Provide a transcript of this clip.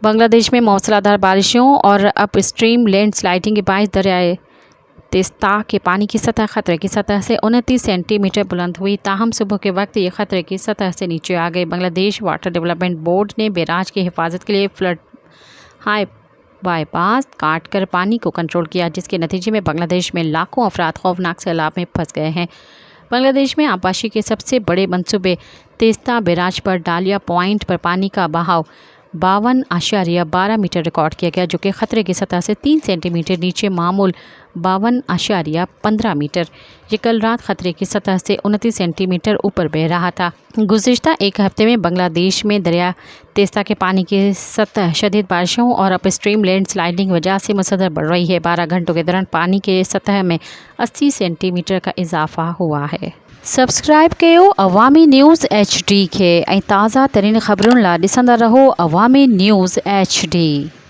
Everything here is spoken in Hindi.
बांग्लादेश में मूसलाधार बारिशों और अप स्ट्रीम लैंड स्लाइडिंग के बायस दरियाए तेस्ता के पानी की सतह खतरे की सतह से 29 सेंटीमीटर बुलंद हुई। ताहम सुबह के वक्त ये खतरे की सतह से नीचे आ गई। बांग्लादेश वाटर डेवलपमेंट बोर्ड ने बैराज की हिफाजत के लिए फ्लड हाई बाईपास काट कर पानी को कंट्रोल किया, जिसके नतीजे में बांग्लादेश में लाखों अफराद खौफनाक सैलाब में फंस गए हैं। बांग्लादेश में आबादी के सबसे बड़े मंसूबे तेस्ता बैराज पर डालिया पॉइंट पर पानी का बहाव 52.12 मीटर रिकॉर्ड किया गया, जो कि खतरे की सतह से 3 सेंटीमीटर नीचे मामूल 52.15 मीटर। ये कल रात खतरे की सतह से 29 सेंटीमीटर ऊपर बह रहा था। गुज़िश्ता एक हफ्ते में बांग्लादेश में दरिया तेस्ता के पानी की सतह शदीद बारिशों और अप स्ट्रीम लैंड स्लाइडिंग वजह से मुसद्दर बढ़ रही है। 12 घंटों के दौरान पानी के सतह में 80 सेंटीमीटर का इजाफा हुआ है। सब्सक्राइब कयो अवामी न्यूज़ HD खे ऐं ताज़ा तरीन ख़बरुनि लाइ ॾिसंदा रहो अवामी न्यूज़ HD।